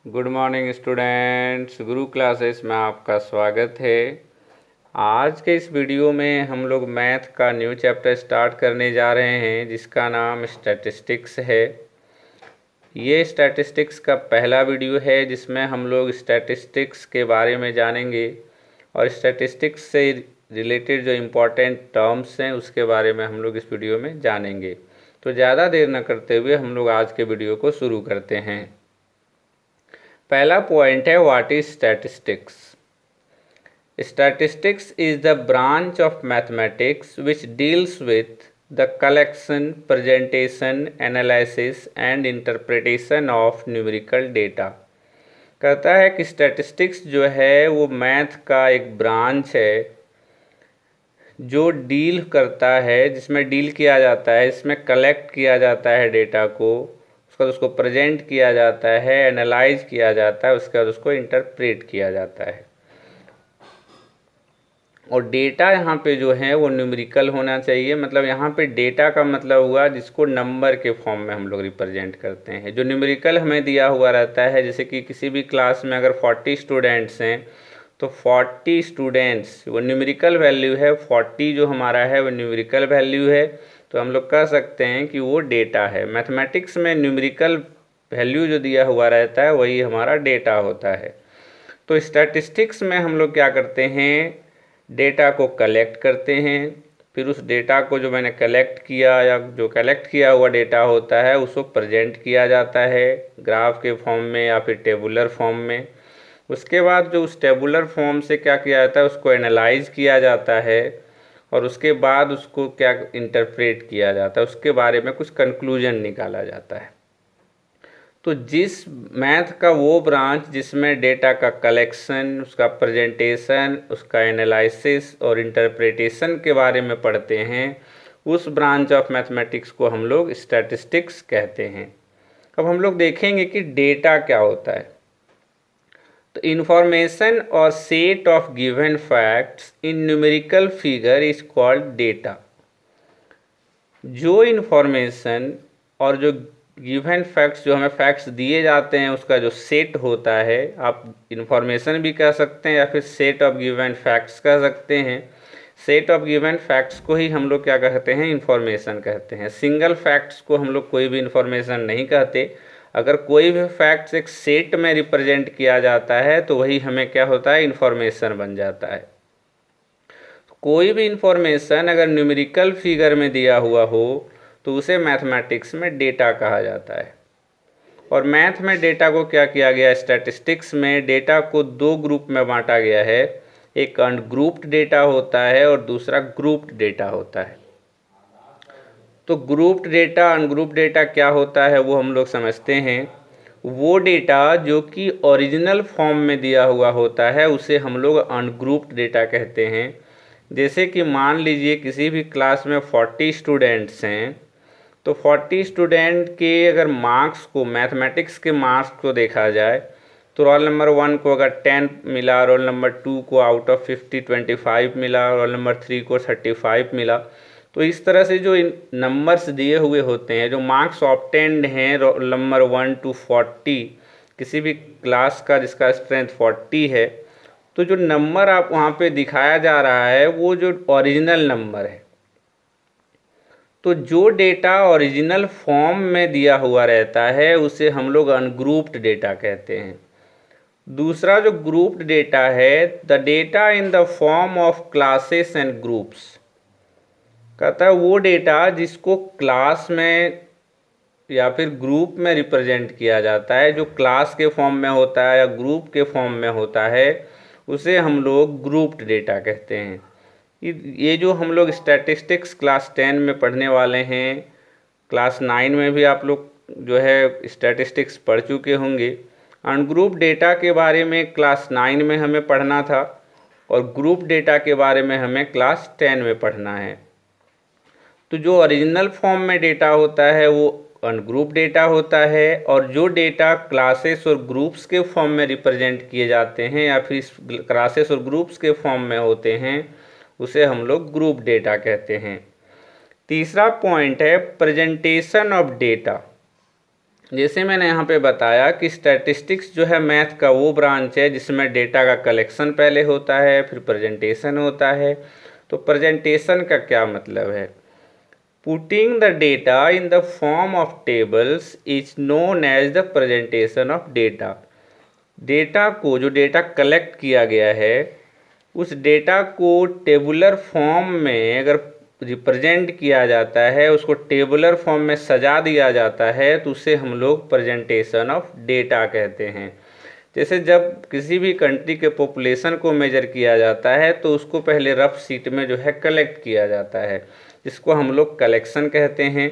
Good morning students, गुरु classes में आपका स्वागत है। आज के इस वीडियो में हम लोग मैथ का न्यू चैप्टर स्टार्ट करने जा रहे हैं जिसका नाम स्टैटिस्टिक्स है। ये स्टैटिस्टिक्स का पहला वीडियो है जिसमें हम लोग स्टैटिस्टिक्स के बारे में जानेंगे और स्टैटिस्टिक्स से रिलेटेड जो इम्पोर्टेंट टर्म्स हैं उसके बारे में हम लोग इस वीडियो में जानेंगे। तो ज़्यादा देर न करते हुए हम लोग आज के वीडियो को शुरू करते हैं। पहला पॉइंट है what is statistics. Statistics is the branch of mathematics which deals with the collection, presentation, analysis and interpretation of numerical data. कहता है कि स्टैटिस्टिक्स जो है वो मैथ का एक ब्रांच है जो डील करता है, जिसमें डील किया जाता है, इसमें कलेक्ट किया जाता है डेटा को, उसका उसको प्रेजेंट किया जाता है, एनालाइज किया जाता है, उसके बाद उसको इंटरप्रेट किया जाता है। और डेटा यहाँ पे जो है वो न्यूमेरिकल होना चाहिए। मतलब यहाँ पे डेटा का मतलब हुआ जिसको नंबर के फॉर्म में हम लोग रिप्रेजेंट करते हैं। जो न्यूमेरिकल हमें दिया हुआ रहता है, जैसे कि किसी भी क्लास में अगर 40 स्टूडेंट्स हैं तो 40 स्टूडेंट्स वो न्यूमेरिकल वैल्यू है। 40 जो हमारा है वो न्यूमेरिकल वैल्यू है, तो हम लोग कह सकते हैं कि वो डेटा है। मैथमेटिक्स में न्यूमेरिकल वैल्यू जो दिया हुआ रहता है वही हमारा डेटा होता है। तो स्टैटिस्टिक्स में हम लोग क्या करते हैं, डेटा को कलेक्ट करते हैं, फिर उस डेटा को जो मैंने कलेक्ट किया या जो कलेक्ट किया हुआ डेटा होता है उसको प्रेजेंट किया जाता है ग्राफ के फॉर्म में या फिर टेबुलर फॉर्म में। उसके बाद जो उस टेबुलर फॉर्म से क्या किया जाता है उसको एनालाइज किया जाता है और उसके बाद उसको क्या इंटरप्रेट किया जाता है, उसके बारे में कुछ कंक्लूजन निकाला जाता है। तो जिस मैथ का वो ब्रांच जिसमें डेटा का कलेक्शन, उसका प्रेजेंटेशन, उसका एनालिसिस और इंटरप्रिटेशन के बारे में पढ़ते हैं, उस ब्रांच ऑफ मैथमेटिक्स को हम लोग स्टैटिस्टिक्स कहते हैं। अब हम लोग देखेंगे कि डेटा क्या होता है। तो इंफॉर्मेशन और set of given facts in numerical figure is called data. जो इंफॉर्मेशन और जो गिवन फैक्ट्स, जो हमें फैक्ट्स दिए जाते हैं, उसका जो सेट होता है, आप इंफॉर्मेशन भी कह सकते हैं या फिर सेट ऑफ गिवन फैक्ट्स कह सकते हैं। सेट ऑफ गिवन फैक्ट्स को ही हम लोग क्या कहते हैं, इंफॉर्मेशन कहते हैं। सिंगल फैक्ट्स को हम लोग कोई भी इंफॉर्मेशन नहीं कहते। अगर कोई भी फैक्ट्स एक सेट में रिप्रेजेंट किया जाता है तो वही हमें क्या होता है, इंफॉर्मेशन बन जाता है। कोई भी इंफॉर्मेशन अगर न्यूमेरिकल फिगर में दिया हुआ हो तो उसे मैथमेटिक्स में डेटा कहा जाता है। और मैथ में डेटा को क्या किया गया, स्टैटिस्टिक्स में डेटा को दो ग्रुप में बांटा गया है। एक अनग्रुप्ड डेटा होता है और दूसरा ग्रुप्ड डेटा होता है। तो ग्रुप्ड डेटा, अनग्रुप्ड डेटा क्या होता है वो हम लोग समझते हैं। वो डेटा जो कि ओरिजिनल फॉर्म में दिया हुआ होता है उसे हम लोग अनग्रुप्ड डेटा कहते हैं। जैसे कि मान लीजिए किसी भी क्लास में 40 स्टूडेंट्स हैं, तो 40 स्टूडेंट के अगर मार्क्स को, मैथमेटिक्स के मार्क्स को देखा जाए तो रोल नंबर 1 को अगर 10 मिला, रोल नंबर 2 को आउट ऑफ 50 25 मिला, रोल नंबर 3 को 35 मिला। तो इस तरह से जो नंबर्स दिए हुए होते हैं, जो मार्क्स ऑब्टेन्ड हैं रोल नंबर 1 to 40 किसी भी क्लास का जिसका स्ट्रेंथ 40 है, तो जो नंबर आप वहाँ पे दिखाया जा रहा है वो जो ओरिजिनल नंबर है। तो जो डेटा ओरिजिनल फॉर्म में दिया हुआ रहता है उसे हम लोग अनग्रुप्ड डेटा कहते हैं। दूसरा जो ग्रुप्ड डेटा है, the data in the form of classes and groups, कहता है वो डेटा जिसको क्लास में या फिर ग्रुप में रिप्रेजेंट किया जाता है, जो क्लास के फॉर्म में होता है या ग्रुप के फॉर्म में होता है, उसे हम लोग ग्रुप्ड डेटा कहते हैं। ये जो हम लोग स्टैटिस्टिक्स क्लास 10 में पढ़ने वाले हैं, क्लास 9 में भी आप लोग जो है स्टैटिस्टिक्स पढ़ चुके होंगे। अनग्रुप डेटा के बारे में क्लास 9 में हमें पढ़ना था और ग्रुप डेटा के बारे में हमें क्लास 10 में पढ़ना है। तो जो ओरिजिनल फॉर्म में डेटा होता है वो अनग्रुप डेटा होता है, और जो डेटा क्लासेस और ग्रुप्स के फॉर्म में रिप्रेजेंट किए जाते हैं या फिर क्लासेस और ग्रुप्स के फॉर्म में होते हैं उसे हम लोग ग्रुप डेटा कहते हैं। तीसरा पॉइंट है प्रेजेंटेशन ऑफ डेटा। जैसे मैंने यहाँ पे बताया कि स्टैटिस्टिक्स जो है मैथ का वो ब्रांच है जिसमें डेटा का कलेक्शन पहले होता है, फिर प्रेजेंटेशन होता है। तो प्रेजेंटेशन का क्या मतलब है? Putting the data in the form of tables is known as the presentation of data. Data को, जो डेटा कलेक्ट किया गया है, उस डेटा को टेबुलर फॉर्म में अगर रिप्रेजेंट किया जाता है, उसको टेबुलर फॉर्म में सजा दिया जाता है, तो उसे हम लोग प्रेजेंटेशन ऑफ डेटा कहते हैं। जैसे जब किसी भी कंट्री के पॉपुलेशन को मेजर किया जाता है तो उसको पहले रफ शीट में जो है कलेक्ट किया जाता है, जिसको हम लोग कलेक्शन कहते हैं।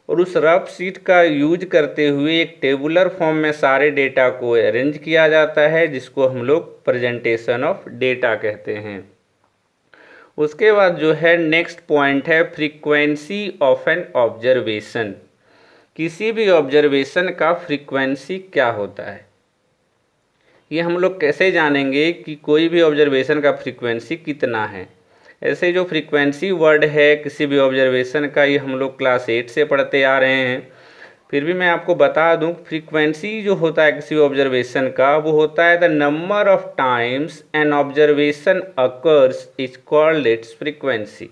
और उस रफ शीट का यूज करते हुए एक टेबुलर फॉर्म में सारे डेटा को अरेंज किया जाता है, जिसको हम लोग प्रेजेंटेशन ऑफ डेटा कहते हैं। उसके बाद जो है नेक्स्ट पॉइंट है फ्रीक्वेंसी ऑफ एन ऑब्जर्वेशन। किसी भी ऑब्जर्वेशन का फ्रीक्वेंसी क्या होता है, ये हम लोग कैसे जानेंगे कि कोई भी ऑब्जर्वेशन का फ्रीक्वेंसी कितना है? ऐसे जो फ्रीक्वेंसी वर्ड है किसी भी ऑब्जर्वेशन का, ये हम लोग क्लास 8 से पढ़ते आ रहे हैं। फिर भी मैं आपको बता दूं, फ्रीक्वेंसी जो होता है किसी ऑब्जर्वेशन का, वो होता है the number of times an observation occurs is called its frequency.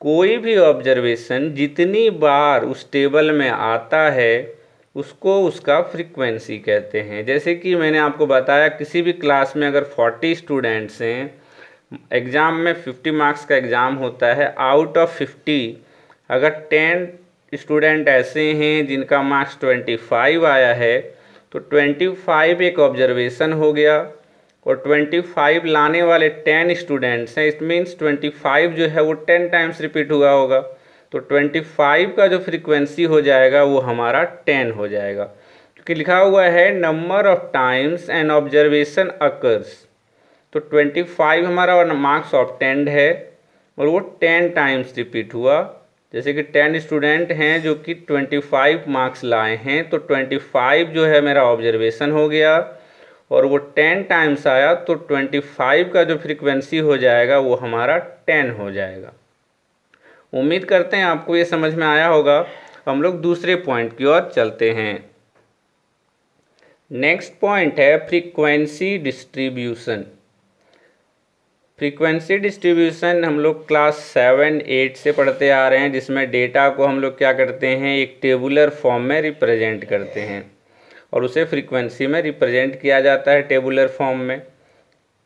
कोई भी ऑब्जर्वेशन जितनी बार उस टेबल में आता है उसको उसका फ्रीक्वेंसी कहते हैं। जैसे कि मैंने आपको बताया, किसी भी क्लास में अगर 40 स्टूडेंट्स हैं, एग्ज़ाम में 50 मार्क्स का एग्ज़ाम होता है, आउट ऑफ 50 अगर 10 स्टूडेंट ऐसे हैं जिनका मार्क्स 25 आया है, तो 25 एक ऑब्जर्वेशन हो गया। और 25 लाने वाले 10 स्टूडेंट्स हैं, इट मीन्स 25 जो है वो 10 टाइम्स रिपीट हुआ होगा। तो 25 का जो फ्रीक्वेंसी हो जाएगा वो हमारा 10 हो जाएगा, क्योंकि लिखा हुआ है number of times an observation occurs. तो 25 हमारा मार्क्स ऑफ 10 है और वो 10 टाइम्स रिपीट हुआ। जैसे कि 10 स्टूडेंट हैं जो कि 25 मार्क्स लाए हैं, तो 25 जो है मेरा ऑब्जर्वेशन हो गया और वो 10 टाइम्स आया, तो 25 का जो फ्रीक्वेंसी हो जाएगा वो हमारा 10 हो जाएगा। उम्मीद करते हैं आपको ये समझ में आया होगा। हम लोग दूसरे पॉइंट की ओर चलते हैं। नेक्स्ट पॉइंट है फ्रीक्वेंसी डिस्ट्रीब्यूशन। फ्रीक्वेंसी डिस्ट्रीब्यूशन हम लोग क्लास 7, 8 से पढ़ते आ रहे हैं, जिसमें डेटा को हम लोग क्या करते हैं, एक टेबुलर फॉर्म में रिप्रेजेंट करते हैं और उसे फ्रीक्वेंसी में रिप्रेजेंट किया जाता है टेबुलर फॉर्म में।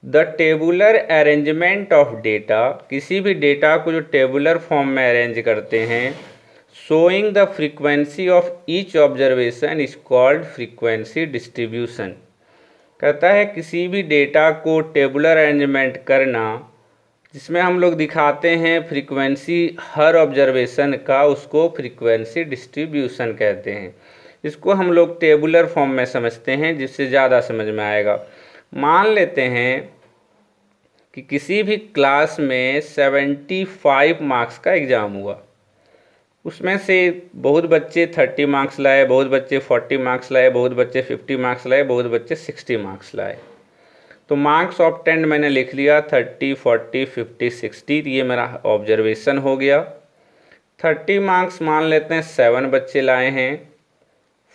The tabular arrangement of data, किसी भी डेटा को जो टेबुलर फॉर्म में अरेंज करते हैं, showing the frequency of each observation is called frequency distribution. कहता है किसी भी डेटा को टेबुलर अरेंजमेंट करना जिसमें हम लोग दिखाते हैं फ्रीक्वेंसी हर ऑब्जर्वेशन का, उसको फ्रीक्वेंसी डिस्ट्रीब्यूशन कहते हैं। इसको हम लोग टेबुलर फॉर्म में समझते हैं जिससे ज़्यादा समझ में आएगा। मान लेते हैं कि किसी भी क्लास में 75 मार्क्स का एग्ज़ाम हुआ, उसमें से बहुत बच्चे 30 मार्क्स लाए, बहुत बच्चे 40 मार्क्स लाए, बहुत बच्चे 50 मार्क्स लाए, बहुत बच्चे 60 मार्क्स लाए। तो मार्क्स ऑफ 10 मैंने लिख लिया 30, 40, 50, 60, ये मेरा ऑब्जर्वेशन हो गया। 30 मार्क्स मान लेते हैं 7 बच्चे लाए हैं,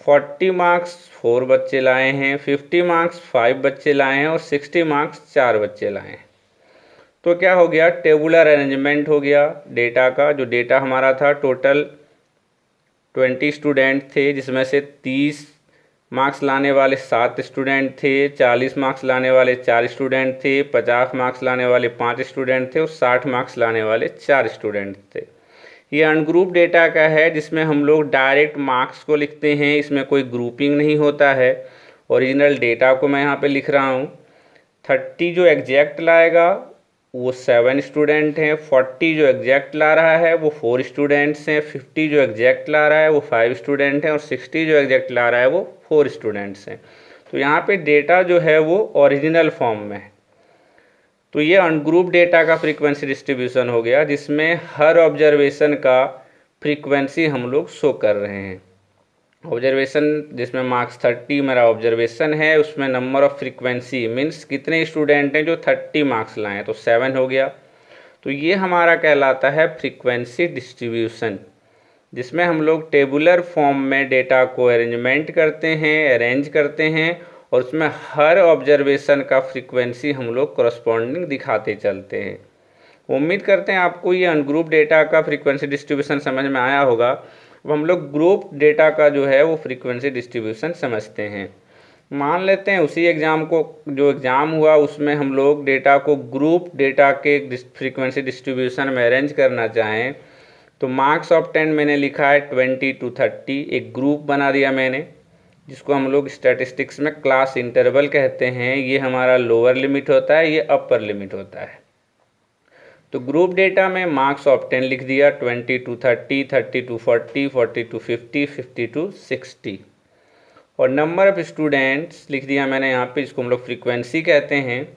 40 मार्क्स 4 बच्चे लाए हैं, 50 मार्क्स 5 बच्चे लाए हैं और 60 मार्क्स 4 बच्चे लाए हैं। तो क्या हो गया, टेबुलर अरेंजमेंट हो गया डेटा का। जो डेटा हमारा था टोटल 20 स्टूडेंट थे, जिसमें से 30 मार्क्स लाने वाले 7 स्टूडेंट थे, 40 मार्क्स लाने वाले 4 स्टूडेंट थे, 50 मार्क्स लाने वाले 5 स्टूडेंट थे और 60 मार्क्स लाने वाले 4 स्टूडेंट थे। ये अनग्रुप डेटा का है जिसमें हम लोग डायरेक्ट मार्क्स को लिखते हैं, इसमें कोई ग्रुपिंग नहीं होता है। ओरिजिनल डेटा को मैं यहाँ पे लिख रहा हूँ। 30 जो एग्जैक्ट लाएगा वो 7 स्टूडेंट हैं, 40 जो एग्जैक्ट ला रहा है वो 4 स्टूडेंट्स हैं, 50 जो एग्जैक्ट ला रहा है वो 5 स्टूडेंट हैं और 60 जो एग्जैक्ट ला रहा है वो 4 स्टूडेंट्स हैं। तो यहाँ पे डेटा जो है वो ओरिजिनल फॉर्म में है। तो ये अनग्रुप डेटा का फ्रीक्वेंसी डिस्ट्रीब्यूशन हो गया, जिसमें हर ऑब्जर्वेशन का फ्रीक्वेंसी हम लोग शो कर रहे हैं। ऑब्जर्वेशन जिसमें मार्क्स 30 मेरा ऑब्जर्वेशन है, उसमें नंबर ऑफ फ्रीक्वेंसी मीन्स कितने स्टूडेंट हैं जो 30 मार्क्स लाए हैं, तो 7 हो गया। तो ये हमारा कहलाता है फ्रीक्वेंसी डिस्ट्रीब्यूशन। जिसमें हम लोग टेबुलर फॉर्म में डेटा को अरेंज करते हैं और उसमें हर ऑब्जर्वेशन का फ्रीक्वेंसी हम लोग कॉरस्पॉन्डिंग दिखाते चलते हैं। उम्मीद करते हैं आपको ये अनग्रुप डेटा का फ्रीक्वेंसी डिस्ट्रीब्यूशन समझ में आया होगा। अब हम लोग ग्रुप डेटा का जो है वो फ्रीक्वेंसी डिस्ट्रीब्यूशन समझते हैं। मान लेते हैं उसी एग्ज़ाम को जो एग्ज़ाम हुआ उसमें हम लोग डेटा को ग्रुप डेटा के फ्रीक्वेंसी डिस्ट्रीब्यूशन में अरेंज करना चाहें तो मार्क्स ऑफ 10 मैंने लिखा है 20 to 30। एक ग्रुप बना दिया मैंने, जिसको हम लोग स्टैटिस्टिक्स में क्लास इंटरवल कहते हैं। ये हमारा लोअर लिमिट होता है, ये अपर लिमिट होता है। तो ग्रुप डेटा में मार्क्स ऑफ 10 लिख दिया, 20 to 30, 30 to 40, 40 to 50, 50 to 60। और नंबर ऑफ स्टूडेंट्स लिख दिया मैंने यहाँ पे, जिसको हम लोग फ्रीक्वेंसी कहते हैं।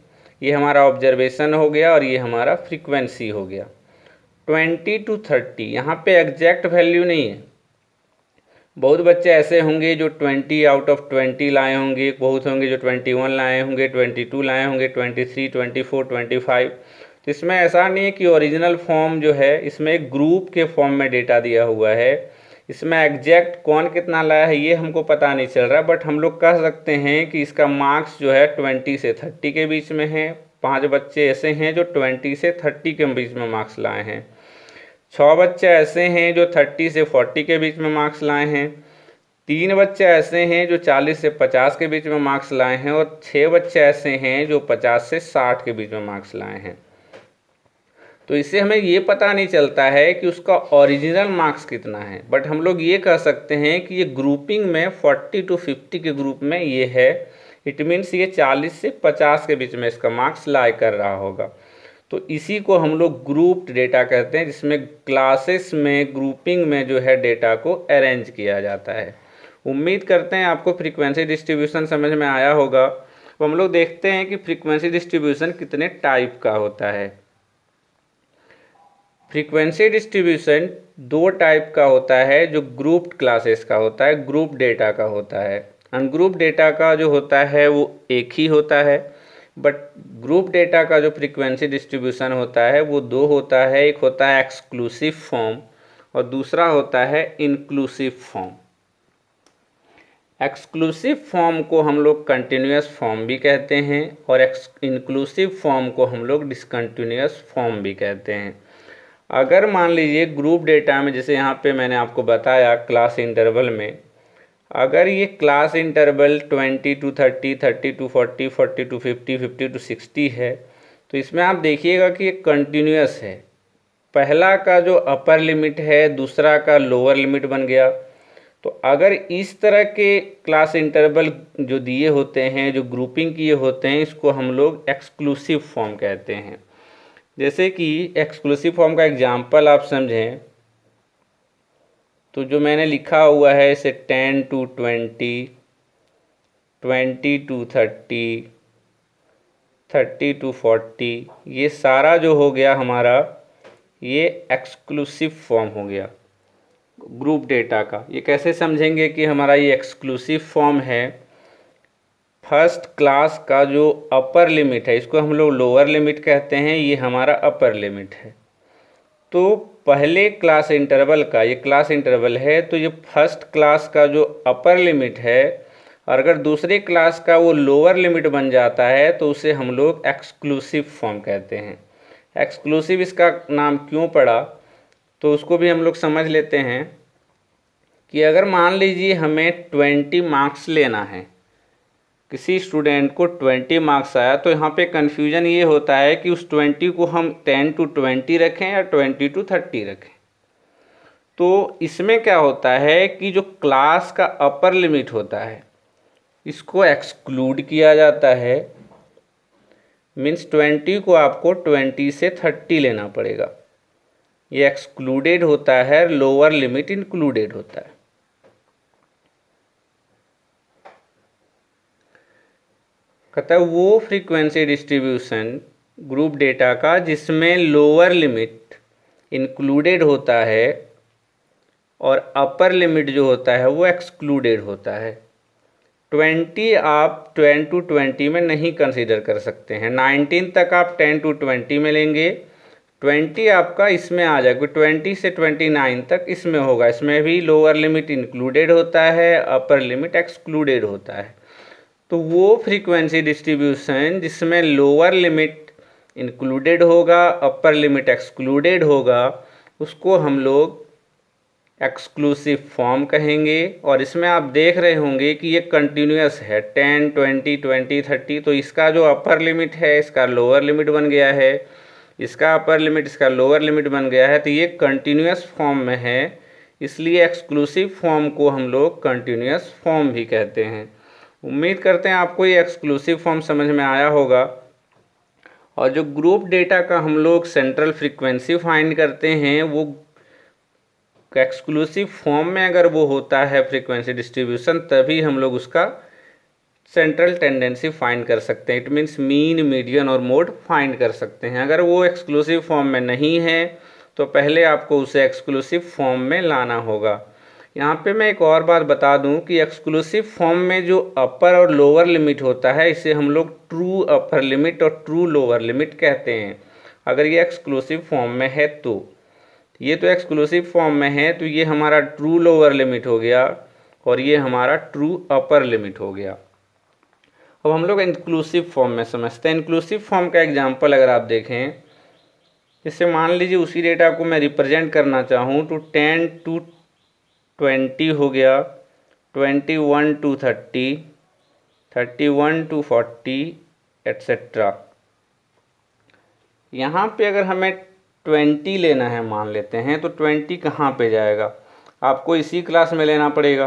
ये हमारा ऑब्जर्वेशन हो गया और ये हमारा फ्रीक्वेंसी हो गया। 20 to 30 यहाँ पे एग्जैक्ट वैल्यू नहीं है। बहुत बच्चे ऐसे होंगे जो 20 आउट ऑफ 20 लाए होंगे, बहुत होंगे जो 21 लाए होंगे, 22 लाए होंगे, 23, 24, 25। तो इसमें ऐसा नहीं है कि ओरिजिनल फॉर्म जो है इसमें एक ग्रुप के फॉर्म में डेटा दिया हुआ है। इसमें एग्जैक्ट कौन कितना लाया है ये हमको पता नहीं चल रहा, बट हम लोग कह सकते हैं कि इसका मार्क्स जो है 20 से 30 के बीच में है। 5 बच्चे ऐसे हैं जो 20 से 30 के बीच में मार्क्स लाए हैं। 6 बच्चे ऐसे हैं जो 30 से 40 के बीच में मार्क्स लाए हैं। 3 बच्चे ऐसे हैं जो 40 से 50 के बीच में मार्क्स लाए हैं और 6 बच्चे ऐसे हैं जो 50 से 60 के बीच में मार्क्स लाए हैं। तो इससे हमें ये पता नहीं चलता है कि उसका ओरिजिनल मार्क्स कितना है, बट हम लोग ये कह सकते हैं कि ये ग्रुपिंग में 40 to 50 के ग्रुप में ये है। इट मीन्स ये 40 से 50 के बीच में इसका मार्क्स लाई कर रहा होगा। तो इसी को हम लोग ग्रुप्ड डेटा कहते हैं, जिसमें क्लासेस में ग्रुपिंग में जो है डेटा को अरेंज किया जाता है। उम्मीद करते हैं आपको फ्रीक्वेंसी डिस्ट्रीब्यूशन समझ में आया होगा। तो हम लोग देखते हैं कि फ्रीक्वेंसी डिस्ट्रीब्यूशन कितने टाइप का होता है। फ्रीक्वेंसी डिस्ट्रीब्यूशन 2 टाइप का होता है, जो ग्रुप्ड क्लासेस का होता है, ग्रुप डेटा का होता है। अनग्रुप डेटा का जो होता है वो एक ही होता है, बट ग्रुप डेटा का जो फ्रीक्वेंसी डिस्ट्रीब्यूशन होता है वो 2 होता है। एक होता है एक्सक्लूसिव फॉर्म और दूसरा होता है इंक्लूसिव फॉर्म। एक्सक्लूसिव फॉर्म को हम लोग कंटिन्यूस फॉर्म भी कहते हैं और इंक्लूसिव फॉर्म को हम लोग डिसकंटिन्यूस फॉर्म भी कहते हैं। अगर मान लीजिए ग्रुप डेटा में, जैसे यहाँ पे मैंने आपको बताया क्लास इंटरवल में, अगर ये class interval 20 to 30, 30 to 40, 40 to 50, 50 to 60 है, तो इसमें आप देखिएगा कि ये कंटिन्यूस है। पहला का जो अपर लिमिट है दूसरा का लोअर लिमिट बन गया। तो अगर इस तरह के क्लास इंटरवल जो दिए होते हैं, जो ग्रुपिंग किए होते हैं, इसको हम लोग एक्सक्लूसिव फॉर्म कहते हैं। जैसे कि एक्सक्लूसिव फॉर्म का एग्जांपल आप समझें तो जो मैंने लिखा हुआ है इसे 10 to 20, 20 to 30, 30 to 40, ये सारा जो हो गया हमारा ये एक्सक्लूसिव फॉर्म हो गया ग्रुप डेटा का। ये कैसे समझेंगे कि हमारा ये एक्सक्लूसिव फॉर्म है? फर्स्ट क्लास का जो अपर लिमिट है इसको हम लोग लोअर लिमिट कहते हैं, ये हमारा अपर लिमिट है। तो पहले क्लास इंटरवल का, ये क्लास इंटरवल है, तो ये फर्स्ट क्लास का जो अपर लिमिट है और अगर दूसरे क्लास का वो लोअर लिमिट बन जाता है तो उसे हम लोग एक्सक्लूसिव फॉर्म कहते हैं। एक्सक्लूसिव इसका नाम क्यों पड़ा तो उसको भी हम लोग समझ लेते हैं कि अगर मान लीजिए हमें 20 मार्क्स लेना है, किसी स्टूडेंट को 20 मार्क्स आया, तो यहाँ पे कन्फ्यूजन ये होता है कि उस 20 को हम 10 to 20 रखें या 20 to 30 रखें। तो इसमें क्या होता है कि जो क्लास का अपर लिमिट होता है इसको एक्सक्लूड किया जाता है। मीन्स 20 को आपको 20 से 30 लेना पड़ेगा, ये एक्सक्लूडेड होता है, लोअर लिमिट इंक्लूडेड होता है। कहता है वो फ्रीक्वेंसी डिस्ट्रीब्यूशन ग्रुप डेटा का जिसमें लोअर लिमिट इंक्लूडेड होता है और अपर लिमिट जो होता है वो एक्सक्लूडेड होता है। 20 आप 10 to 20 में नहीं कंसीडर कर सकते हैं। 19 तक आप 10 to 20 में लेंगे 20 आपका इसमें आ जाएगा, 20 से 29 तक इसमें होगा। इसमें भी लोअर लिमिट इंक्लूडेड होता है, अपर लिमिट एक्सक्लूडेड होता है। तो वो फ्रीक्वेंसी डिस्ट्रीब्यूशन जिसमें लोअर लिमिट इंक्लूडेड होगा, अपर लिमिट एक्सक्लूडेड होगा, उसको हम लोग एक्सक्लूसिव फॉर्म कहेंगे। और इसमें आप देख रहे होंगे कि ये कंटिन्यूस है, 10, 20, 20, 30। तो इसका जो अपर लिमिट है इसका लोअर लिमिट बन गया है, इसका अपर लिमिट इसका लोअर लिमिट बन गया है। तो ये कंटिन्यूस फॉर्म में है, इसलिए एक्सक्लूसिव फॉर्म को हम लोग कंटिन्यूस फॉर्म भी कहते हैं। उम्मीद करते हैं आपको ये एक्सक्लूसिव फॉर्म समझ में आया होगा। और जो ग्रुप डेटा का हम लोग सेंट्रल फ्रीक्वेंसी फाइंड करते हैं, वो एक्सक्लूसिव फॉर्म में अगर वो होता है फ्रीक्वेंसी डिस्ट्रीब्यूशन, तभी हम लोग उसका सेंट्रल टेंडेंसी फाइंड कर सकते हैं। इट मीन्स मीन, मीडियन और मोड फाइंड कर सकते हैं। अगर वो एक्सक्लूसिव फॉर्म में नहीं है तो पहले आपको उसे एक्सक्लूसिव फॉर्म में लाना होगा। यहाँ पे मैं एक और बात बता दूं कि एक्सक्लूसिव फॉर्म में जो अपर और लोअर लिमिट होता है, इसे हम लोग ट्रू अपर लिमिट और ट्रू लोअर लिमिट कहते हैं। अगर ये एक्सक्लूसिव फॉर्म में है तो ये तो एक्सक्लूसिव फॉर्म में है, तो ये हमारा ट्रू लोअर लिमिट हो गया और ये हमारा ट्रू अपर लिमिट हो गया। अब हम लोग इंक्लूसिव फॉर्म में समझते हैं। इंक्लूसिव फॉर्म का एग्जांपल अगर आप देखें, जैसे मान लीजिए उसी डेटा को मैं रिप्रेजेंट करना चाहूँ तो 10 to 20 हो गया, 21 to 30, 31 to 40 एट्सेट्रा। यहाँ पे अगर हमें 20 लेना है मान लेते हैं, तो 20 कहाँ पे जाएगा? आपको इसी क्लास में लेना पड़ेगा,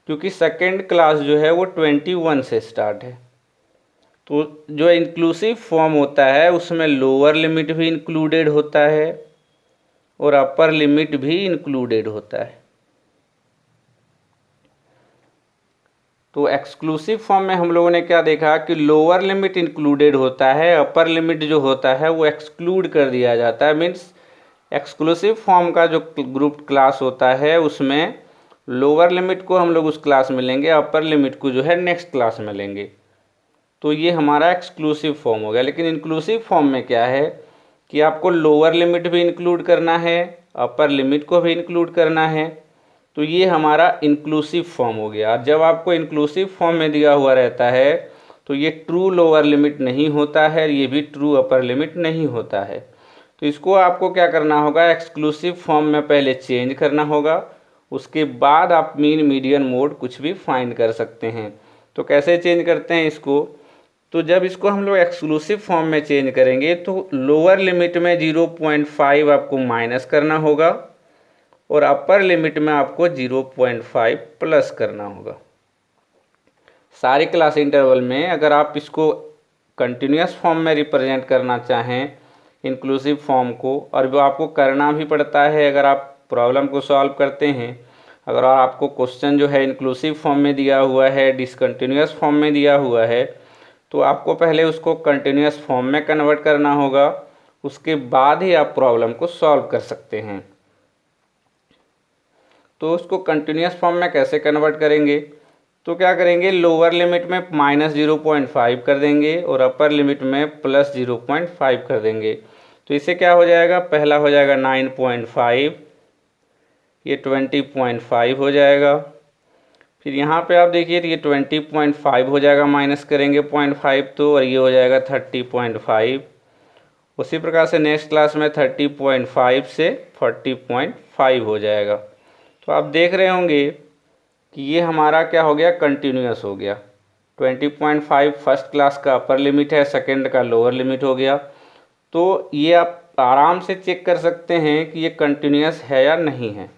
क्योंकि सेकेंड क्लास जो है वो 21 से स्टार्ट है। तो जो इंक्लूसिव फॉर्म होता है उसमें लोअर लिमिट भी इंक्लूडेड होता है और अपर लिमिट भी इंक्लूडेड होता है। तो एक्सक्लूसिव फॉर्म में हम लोगों ने क्या देखा कि लोअर लिमिट इंक्लूडेड होता है, अपर लिमिट जो होता है वो एक्सक्लूड कर दिया जाता है। मीन्स एक्सक्लूसिव फॉर्म का जो ग्रुप क्लास होता है उसमें लोअर लिमिट को हम लोग उस क्लास में लेंगे, अपर लिमिट को जो है नेक्स्ट क्लास में लेंगे। तो ये हमारा एक्सक्लूसिव फॉर्म हो गया। लेकिन इंक्लूसिव फॉर्म में क्या है कि आपको लोअर लिमिट भी इंक्लूड करना है, अपर लिमिट को भी इंक्लूड करना है। तो ये हमारा इंक्लूसिव फॉर्म हो गया। जब आपको इंक्लूसिव फॉर्म में दिया हुआ रहता है तो ये ट्रू लोअर लिमिट नहीं होता है, ये भी ट्रू अपर लिमिट नहीं होता है। तो इसको आपको क्या करना होगा, एक्सक्लूसिव फॉर्म में पहले चेंज करना होगा, उसके बाद आप मीन, मीडियन, मोड कुछ भी फाइंड कर सकते हैं। तो कैसे चेंज करते हैं इसको? तो जब इसको हम लोग एक्सक्लूसिव फॉर्म में चेंज करेंगे तो लोअर लिमिट में 0.5 आपको माइनस करना होगा और अपर लिमिट में आपको 0.5 प्लस करना होगा। सारे क्लास इंटरवल में अगर आप इसको कंटिन्यूस फॉर्म में रिप्रेजेंट करना चाहें इंक्लूसिव फॉर्म को, और वो आपको करना भी पड़ता है अगर आप प्रॉब्लम को सॉल्व करते हैं। अगर आपको क्वेश्चन जो है इंक्लूसिव फॉर्म में दिया हुआ है, डिसकंटिन्यूस फॉर्म में दिया हुआ है, तो आपको पहले उसको कंटिन्यूस फॉर्म में कन्वर्ट करना होगा, उसके बाद ही आप प्रॉब्लम को सॉल्व कर सकते हैं। तो उसको कंटिन्यूस फॉर्म में कैसे कन्वर्ट करेंगे? तो क्या करेंगे, लोअर लिमिट में -0.5 कर देंगे और अपर लिमिट में +0.5 कर देंगे। तो इससे क्या हो जाएगा, पहला हो जाएगा 9.5, ये 20.5 हो जाएगा। फिर यहाँ पे आप देखिए ये 20.5 हो जाएगा, माइनस करेंगे 0.5 तो, और ये हो जाएगा 30.5। उसी प्रकार से नेक्स्ट क्लास में 30.5 से 40.5 हो जाएगा। तो आप देख रहे होंगे कि ये हमारा क्या हो गया, कंटिन्यूस हो गया। 20.5 फर्स्ट क्लास का अपर लिमिट है, सेकंड का लोअर लिमिट हो गया। तो ये आप आराम से चेक कर सकते हैं कि ये कंटिन्यूस है या नहीं है।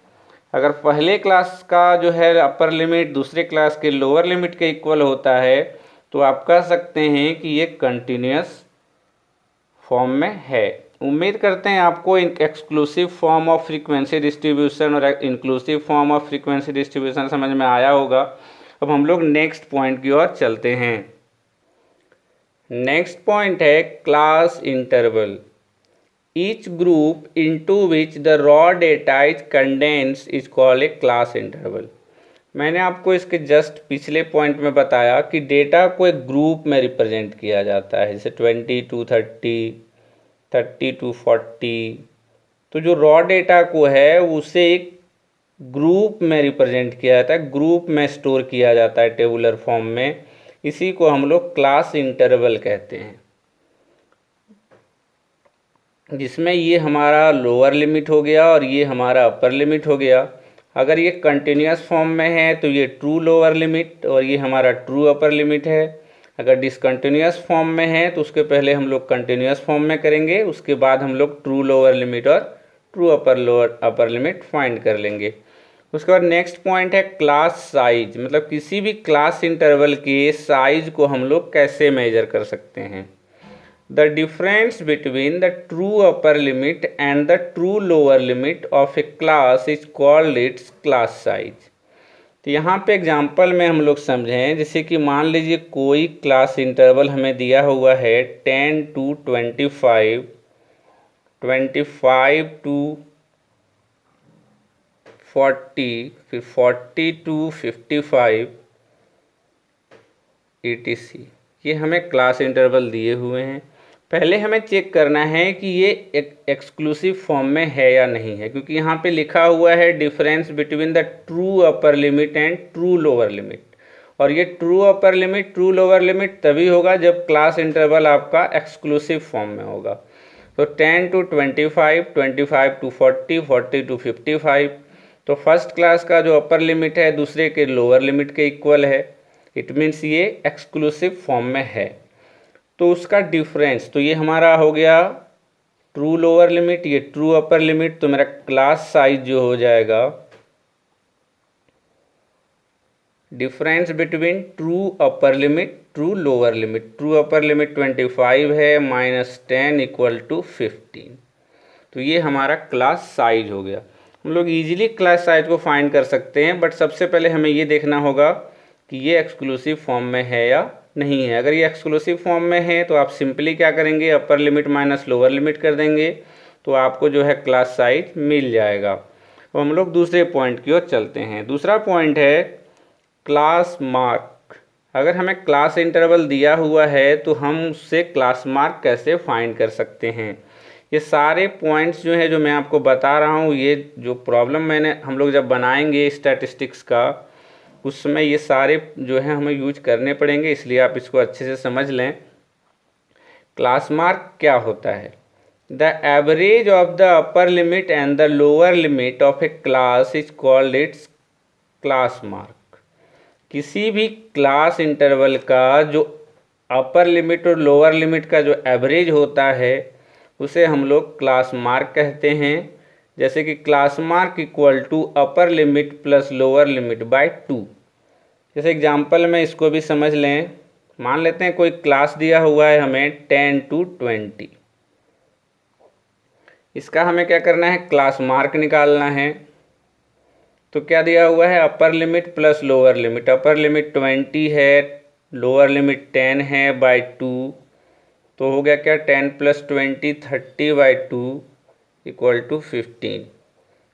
अगर पहले क्लास का जो है अपर लिमिट दूसरे क्लास के लोअर लिमिट के इक्वल होता है तो आप कह सकते हैं कि ये कंटिन्यूस फॉर्म में है। उम्मीद करते हैं आपको exclusive form of frequency distribution और inclusive form of frequency distribution समझ में आया होगा। अब हम लोग नेक्स्ट पॉइंट की ओर चलते हैं। नेक्स्ट पॉइंट है class interval. Each group into which the raw data is condensed is called a class interval। मैंने आपको इसके जस्ट पिछले पॉइंट में बताया कि डेटा को एक ग्रुप में रिप्रेजेंट किया जाता है, जैसे 20 to 30, 30 to 40। तो जो रॉ डेटा को है उसे एक ग्रुप में रिप्रेजेंट किया जाता है, ग्रुप में स्टोर किया जाता है टेबुलर फॉर्म में। इसी को हम लोग क्लास इंटरवल कहते हैं, जिसमें ये हमारा लोअर लिमिट हो गया और ये हमारा अपर लिमिट हो गया। अगर ये कंटिन्यूस फॉर्म में है तो ये ट्रू लोअर लिमिट और ये हमारा ट्रू अपर लिमिट है। अगर डिसकंटिन्यूस फॉर्म में है तो उसके पहले हम लोग कंटिन्यूस फॉर्म में करेंगे, उसके बाद हम लोग ट्रू लोअर लिमिट और ट्रू अपर लिमिट फाइंड कर लेंगे। उसके बाद नेक्स्ट पॉइंट है क्लास साइज, मतलब किसी भी क्लास इंटरवल के साइज को हम लोग कैसे मेजर कर सकते हैं। The difference between the true upper limit and the true lower limit of A class is called it's class size. तो यहाँ पे एग्जांपल में हम लोग समझें, जैसे कि मान लीजिए कोई क्लास इंटरवल हमें दिया हुआ है 10 to 25, 25 to 40, फिर 40 to 55 etc। ये हमें क्लास इंटरवल दिए हुए हैं। पहले हमें चेक करना है कि ये एक्सक्लूसिव फॉर्म में है या नहीं है, क्योंकि यहाँ पे लिखा हुआ है difference between the true upper limit and true lower limit, और ये true upper limit true lower limit तभी होगा जब क्लास इंटरवल आपका एक्सक्लूसिव फॉर्म में होगा। तो 10 to 25, 25 to 40, 40 to 55, तो फर्स्ट क्लास का जो अपर लिमिट है दूसरे के लोअर लिमिट के इक्वल है, इट मीन्स ये एक्सक्लूसिव फॉर्म में है। तो उसका डिफरेंस, तो ये हमारा हो गया ट्रू लोअर लिमिट, ये ट्रू अपर लिमिट, तो मेरा क्लास साइज जो हो जाएगा difference between true upper limit true lower limit. True upper limit 25 है -10 इक्वल टू 15, तो ये हमारा क्लास साइज हो गया। हम लोग इजीली क्लास साइज को फाइंड कर सकते हैं, बट सबसे पहले हमें ये देखना होगा कि ये एक्सक्लूसिव फॉर्म में है या नहीं है। अगर ये एक्सक्लूसिव फॉर्म में है तो आप सिंपली क्या करेंगे, upper limit minus lower limit कर देंगे, तो आपको जो है क्लास साइज मिल जाएगा। तो हम लोग दूसरे पॉइंट की ओर चलते हैं। दूसरा पॉइंट है क्लास मार्क। अगर हमें क्लास इंटरवल दिया हुआ है तो हम उससे क्लास मार्क कैसे फाइंड कर सकते हैं। ये सारे पॉइंट्स जो है जो मैं आपको बता रहा हूँ, ये जो प्रॉब्लम हम लोग जब बनाएंगे स्टैटिस्टिक्स का, उसमें ये सारे जो है हमें यूज करने पड़ेंगे, इसलिए आप इसको अच्छे से समझ लें। क्लास मार्क क्या होता है? The average of the upper limit and the lower limit of A class is called it's class mark. किसी भी क्लास इंटरवल का जो अपर लिमिट और लोअर लिमिट का जो एवरेज होता है उसे हम लोग क्लास मार्क कहते हैं। जैसे कि class mark equal to upper limit plus lower limit by 2। जैसे एग्जांपल में इसको भी समझ लें, मान लेते हैं कोई क्लास दिया हुआ है हमें 10 to 20, इसका हमें क्या करना है, क्लास मार्क निकालना है। तो क्या दिया हुआ है, अपर limit plus lower limit. Upper limit 20 है, लोअर लिमिट 10 है बाय 2, तो हो गया क्या 10 + 20 30 बाय 2 इक्वल टू 15।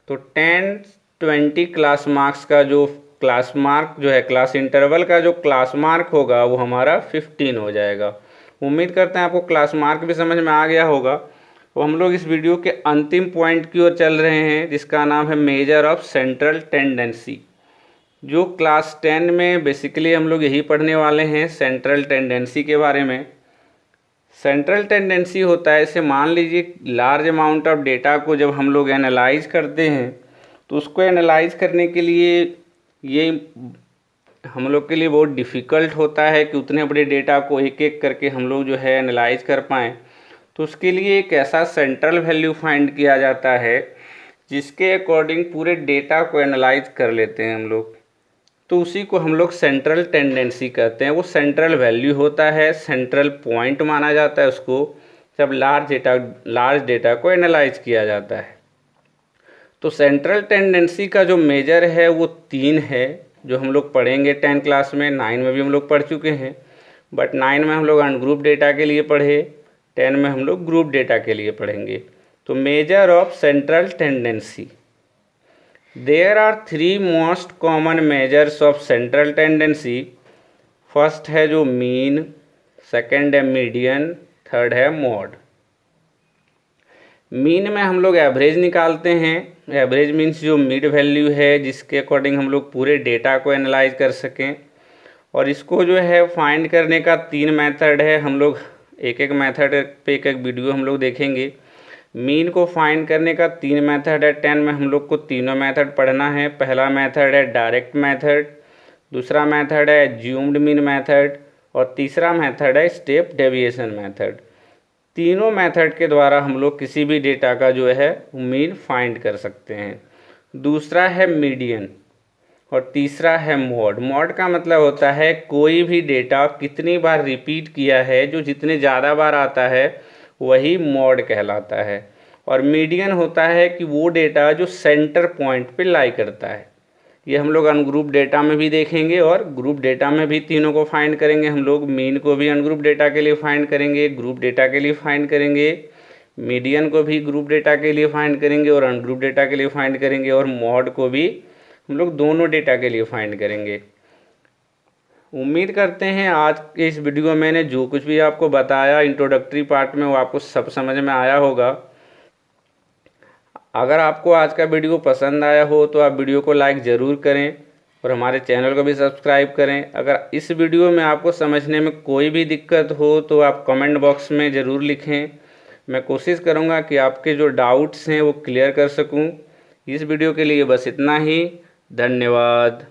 तो 10 20 क्लास मार्क्स का जो क्लास मार्क जो है, क्लास इंटरवल का जो क्लास मार्क होगा वो हमारा 15 हो जाएगा। उम्मीद करते हैं आपको क्लास मार्क भी समझ में आ गया होगा। तो हम लोग इस वीडियो के अंतिम पॉइंट की ओर चल रहे हैं, जिसका नाम है मेजर ऑफ सेंट्रल टेंडेंसी। जो क्लास 10 में बेसिकली हम लोग यही पढ़ने वाले हैं, सेंट्रल टेंडेंसी के बारे में। सेंट्रल टेंडेंसी होता है, इसे मान लीजिए लार्ज अमाउंट ऑफ डेटा को जब हम लोग एनालाइज करते हैं तो उसको एनालाइज करने के लिए ये हम लोग के लिए बहुत डिफ़िकल्ट होता है कि उतने बड़े डेटा को एक एक करके हम लोग जो है एनालाइज कर पाएँ। तो उसके लिए एक ऐसा सेंट्रल वैल्यू फाइंड किया जाता है जिसके अकॉर्डिंग पूरे डेटा को एनालाइज कर लेते हैं हम लोग। तो उसी को हम लोग सेंट्रल टेंडेंसी कहते हैं। वो सेंट्रल वैल्यू होता है, सेंट्रल पॉइंट माना जाता है उसको, जब लार्ज डेटा को एनालाइज किया जाता है। तो सेंट्रल टेंडेंसी का जो मेजर है वो 3 है, जो हम लोग पढ़ेंगे 10 क्लास में। 9 में भी हम लोग पढ़ चुके हैं, बट 9 में हम लोग अनग्रुप डेटा के लिए पढ़े, 10 में हम लोग ग्रुप डेटा के लिए पढ़ेंगे। तो measure of central tendency, there are 3 most common measures of central tendency. First है जो मीन, सेकंड है मीडियन, थर्ड है मॉड। मीन में हम लोग एवरेज निकालते हैं। एवरेज मीन्स जो मिड वैल्यू है जिसके अकॉर्डिंग हम लोग पूरे डेटा को एनालाइज कर सकें। और इसको जो है फाइंड करने का 3 मेथड है। हम लोग एक एक मेथड पे एक एक वीडियो हम लोग देखेंगे। मीन को फाइंड करने का 3 मेथड है। 10 में हम लोग को तीनों मेथड पढ़ना है। पहला मेथड है डायरेक्ट मेथड, दूसरा मेथड है ज्यूम्ड मीन मेथड और तीसरा मेथड है स्टेप डेविएशन मेथड। तीनों मेथड के द्वारा हम लोग किसी भी डेटा का जो है मीन फाइंड कर सकते हैं। दूसरा है मीडियन और तीसरा है मॉड। मॉड का मतलब होता है कोई भी डेटा कितनी बार रिपीट किया है, जो जितने ज़्यादा बार आता है वही मॉड कहलाता है। और मीडियन होता है कि वो डेटा जो सेंटर पॉइंट पे लाई करता है। ये हम लोग अनग्रुप डेटा में भी देखेंगे और ग्रुप डेटा में भी तीनों को फाइंड करेंगे। हम लोग मीन को भी अनग्रुप डेटा के लिए फाइंड करेंगे, ग्रुप डेटा के लिए फाइंड करेंगे, मीडियन को भी ग्रुप डेटा के लिए फाइंड करेंगे और अनग्रुप डेटा के लिए फाइंड करेंगे, और मॉड को भी हम लोग दोनों डेटा के लिए फाइंड करेंगे। उम्मीद करते हैं आज के इस वीडियो में मैंने जो कुछ भी आपको बताया इंट्रोडक्टरी पार्ट में वो आपको सब समझ में आया होगा। अगर आपको आज का वीडियो पसंद आया हो तो आप वीडियो को लाइक ज़रूर करें और हमारे चैनल को भी सब्सक्राइब करें। अगर इस वीडियो में आपको समझने में कोई भी दिक्कत हो तो आप कमेंट बॉक्स में ज़रूर लिखें। मैं कोशिश करूँगा कि आपके जो डाउट्स हैं वो क्लियर कर सकूँ। इस वीडियो के लिए बस इतना ही। धन्यवाद।